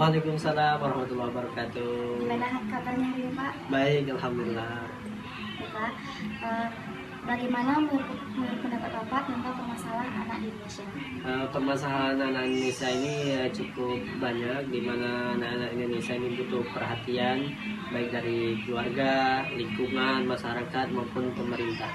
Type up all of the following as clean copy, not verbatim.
Waalaikumsalam warahmatullahi wabarakatuh. Gimana kabarnya hari ini, Pak? Baik, alhamdulillah. Ya, Pak. Bagaimana menurut pendapat Bapak tentang permasalahan anak di Indonesia? Permasalahan anak Indonesia ini cukup banyak, di mana anak-anak Indonesia ini butuh perhatian baik dari keluarga, lingkungan, masyarakat maupun pemerintah.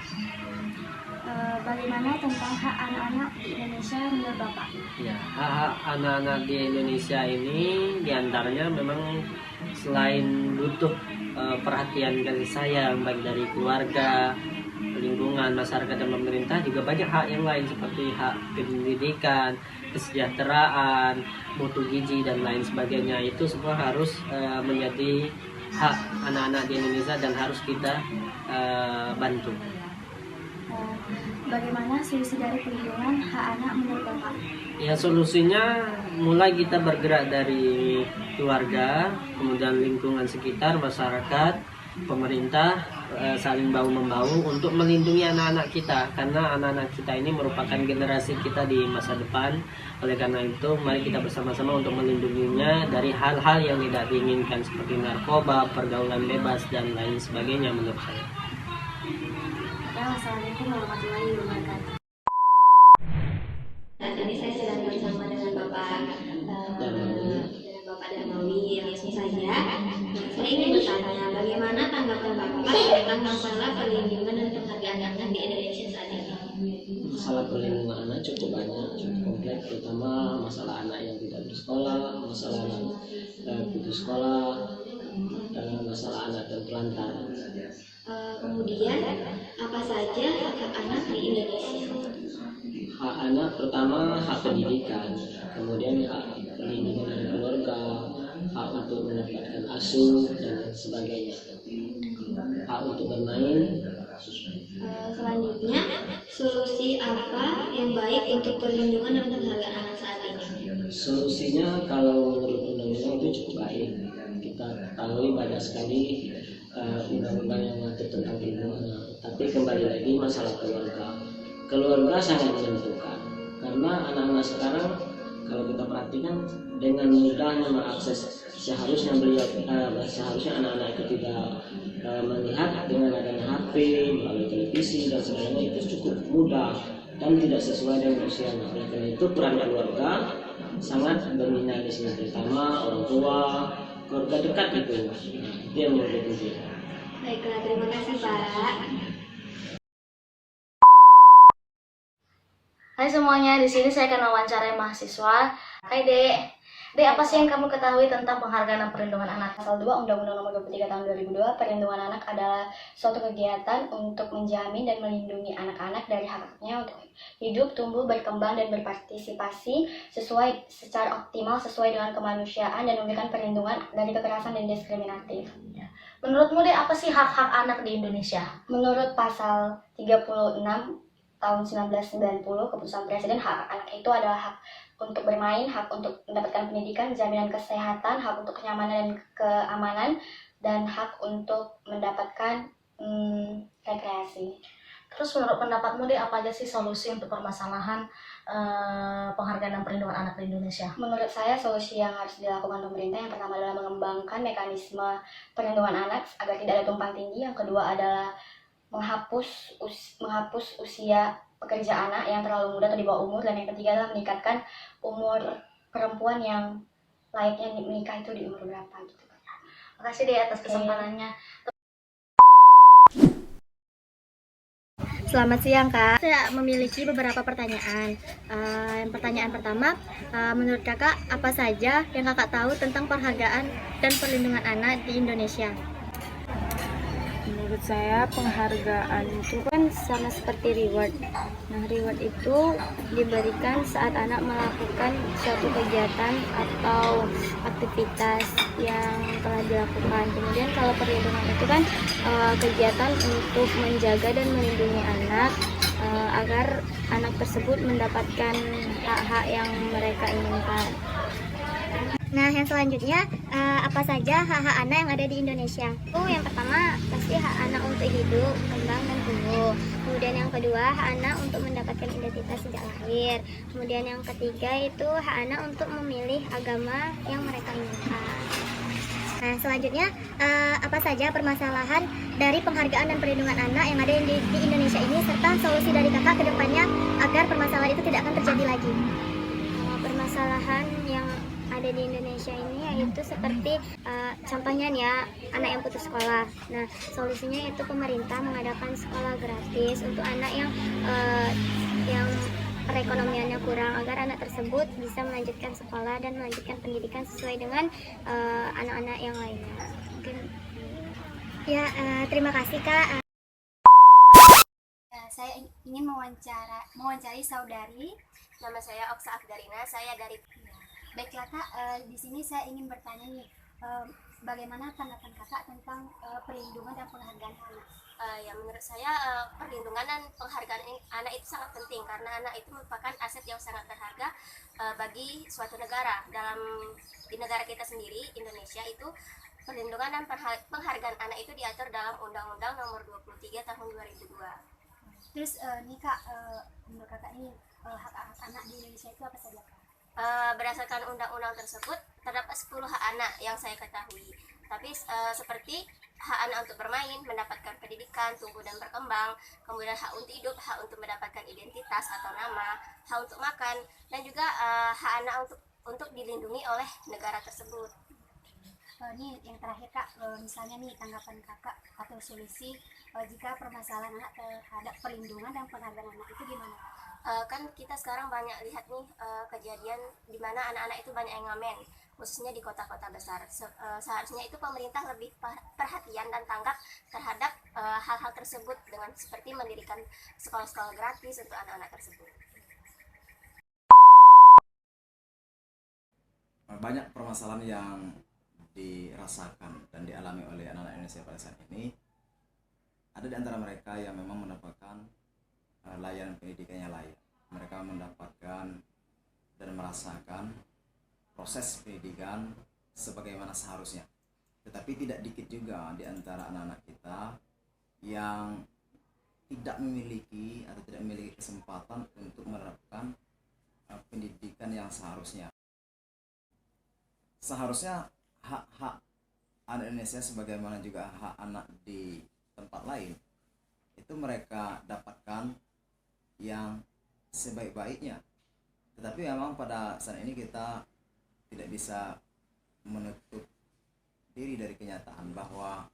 Bagaimana tentang hak anak-anak di Indonesia menurut Bapak? Ya, hak-hak anak-anak di Indonesia ini diantaranya memang selain butuh perhatian kasih sayang baik dari keluarga, lingkungan, masyarakat dan pemerintah, juga banyak hak yang lain seperti hak pendidikan, kesejahteraan, mutu gizi dan lain sebagainya. Itu semua harus menjadi hak anak-anak di Indonesia dan harus kita bantu. Bagaimana solusi dari perlindungan hak anak menurut Bapak? Ya, solusinya mulai kita bergerak dari keluarga, kemudian lingkungan sekitar, masyarakat, pemerintah, saling bahu-membahu untuk melindungi anak-anak kita, karena anak-anak kita ini merupakan generasi kita di masa depan. Oleh karena itu, mari kita bersama-sama untuk melindunginya dari hal-hal yang tidak diinginkan seperti narkoba, pergaulan bebas dan lain sebagainya menurut saya. Assalamualaikum warahmatullahi wabarakatuh. Saat ini saya sedang bersama dengan Bapak Darmawi. Langsung saja, saya ingin bertanya, bagaimana tanggapan Bapak tentang masalah perlindungan dan penghargaan anak di Indonesia saat ini? Masalah perlindungan anak cukup banyak, cukup kompleks, terutama masalah anak yang tidak bersekolah, masalah anak putus sekolah, masalah anak terlantar. Kemudian, apa saja hak anak di Indonesia? Hak anak pertama hak pendidikan, kemudian hak perlindungan dari keluarga, hak untuk mendapatkan asuh dan sebagainya, hak untuk bermain. Selanjutnya, solusi apa yang baik untuk perlindungan dan penghargaan anak saat ini? Solusinya kalau menurut undang-undang itu cukup baik. Kita ketahui banyak sekali undang-undang yang mengatur tentang perlindungan anak. Tapi kembali lagi masalah keluarga. Keluarga sangat menentukan, karena anak-anak sekarang kalau kita perhatikan dengan mudahnya mengakses, seharusnya anak-anak itu tidak melihat dengan adanya HP, melalui televisi dan sebagainya, itu cukup mudah dan tidak sesuai dengan usianya. Oleh karena itu peran keluarga sangat dominan di sini, terutama orang tua, keluarga dekat itu. Itu yang menurut saya. Baiklah, terima kasih Pak. Hai semuanya, di sini saya akan wawancarai mahasiswa. Hai Dek. Dek, apa sih yang kamu ketahui tentang penghargaan dan perlindungan anak? Pasal 2 Undang-Undang Nomor 23 Tahun 2002, perlindungan anak adalah suatu kegiatan untuk menjamin dan melindungi anak-anak dari hak-haknya untuk hidup, tumbuh, berkembang, dan berpartisipasi secara optimal sesuai dengan kemanusiaan dan memberikan perlindungan dari kekerasan dan diskriminatif. Menurutmu Dek, apa sih hak-hak anak di Indonesia? Menurut pasal 36 tahun 1990 keputusan Presiden, hak anak itu adalah hak untuk bermain, hak untuk mendapatkan pendidikan, jaminan kesehatan, hak untuk kenyamanan dan keamanan, dan hak untuk mendapatkan rekreasi. Terus menurut pendapatmu Dek, apa aja sih solusi untuk permasalahan penghargaan dan perlindungan anak di Indonesia? Menurut saya solusi yang harus dilakukan pemerintah yang pertama adalah mengembangkan mekanisme perlindungan anak agar tidak ada tumpang tindih. Yang kedua adalah menghapus usia pekerja anak yang terlalu muda atau di bawah umur, dan yang ketiga adalah meningkatkan umur perempuan yang layaknya menikah itu di umur berapa gitu. Makasih Dek atas kesempatannya. Selamat siang Kak, saya memiliki beberapa pertanyaan. Pertanyaan pertama, menurut Kakak apa saja yang Kakak tahu tentang penghargaan dan perlindungan anak di Indonesia? Menurut saya penghargaan itu kan sama seperti reward. Nah, reward itu diberikan saat anak melakukan suatu kegiatan atau aktivitas yang telah dilakukan. Kemudian kalau perlindungan itu kan kegiatan untuk menjaga dan melindungi anak agar anak tersebut mendapatkan hak-hak yang mereka inginkan. Nah, yang selanjutnya, apa saja hak-hak anak yang ada di Indonesia? Yang pertama, pasti hak anak untuk hidup, kembang, dan tumbuh. Kemudian Kemudian yang kedua, hak anak untuk mendapatkan identitas sejak lahir. Kemudian yang ketiga itu hak anak untuk memilih agama yang mereka inginkan. Nah, selanjutnya apa saja permasalahan dari penghargaan dan perlindungan anak yang ada di Indonesia ini, serta solusi dari kakak ke depannya agar permasalahan itu tidak akan terjadi lagi. Permasalahan yang ada di Indonesia ini yaitu seperti contohnya nih ya, anak yang putus sekolah. Nah, solusinya yaitu pemerintah mengadakan sekolah gratis untuk anak yang perekonomiannya kurang, agar anak tersebut bisa melanjutkan sekolah dan melanjutkan pendidikan sesuai dengan anak-anak yang lainnya. Mungkin Ya, terima kasih Kak. Saya ingin mewawancari saudari. Nama saya Oksa Akdarina, saya dari Baiklah Kak, di sini saya ingin bertanya nih, bagaimana tanggapan Kakak tentang perlindungan dan penghargaan anak? ya menurut saya perlindungan dan penghargaan anak itu sangat penting karena anak itu merupakan aset yang sangat berharga bagi suatu negara. Di negara kita sendiri, Indonesia, itu perlindungan dan penghargaan anak itu diatur dalam Undang-Undang Nomor 23 Tahun 2002. Terus nih Kak, menurut Kakak nih hak anak di Indonesia itu apa saja Kak? Berdasarkan undang-undang tersebut terdapat 10 hak anak yang saya ketahui. Tapi seperti hak anak untuk bermain, mendapatkan pendidikan, tumbuh dan berkembang, kemudian hak untuk hidup, hak untuk mendapatkan identitas atau nama, hak untuk makan, dan juga hak anak untuk dilindungi oleh negara tersebut. Nih yang terakhir Kak, misalnya nih tanggapan Kakak atau solusi jika permasalahan anak terhadap perlindungan dan penghargaan anak itu gimana? Kan kita sekarang banyak lihat nih kejadian di mana anak-anak itu banyak yang ngamen, khususnya di kota-kota besar. Seharusnya itu pemerintah lebih perhatian dan tanggap terhadap hal-hal tersebut dengan seperti mendirikan sekolah-sekolah gratis untuk anak-anak tersebut. Banyak permasalahan yang dirasakan dan dialami oleh anak-anak Indonesia pada saat ini. Ada di antara mereka yang memang mendapatkan layanan pendidikan yang layak. Mereka mendapatkan dan merasakan proses pendidikan sebagaimana seharusnya. Tetapi tidak dikit juga di antara anak-anak kita yang tidak memiliki atau tidak memiliki kesempatan untuk menerapkan pendidikan yang seharusnya. Seharusnya hak-hak anak Indonesia sebagaimana juga hak anak di tempat lain itu mereka dapatkan yang sebaik-baiknya. Tetapi memang pada saat ini kita tidak bisa menutup diri dari kenyataan bahwa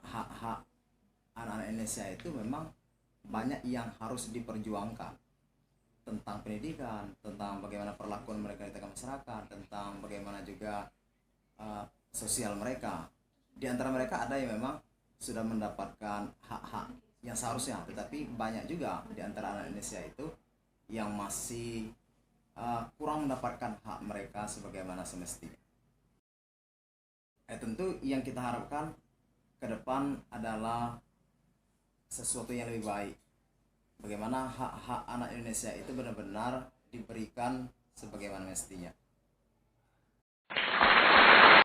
hak-hak anak-anak Indonesia itu memang banyak yang harus diperjuangkan, tentang pendidikan, tentang bagaimana perlakuan mereka di tengah masyarakat, tentang bagaimana juga sosial mereka. Di antara mereka ada yang memang sudah mendapatkan hak-hak yang seharusnya, tetapi banyak juga di antara anak Indonesia itu yang masih kurang mendapatkan hak mereka sebagaimana semestinya. Tentu yang kita harapkan ke depan adalah sesuatu yang lebih baik. Bagaimana hak-hak anak Indonesia itu benar-benar diberikan sebagaimana mestinya.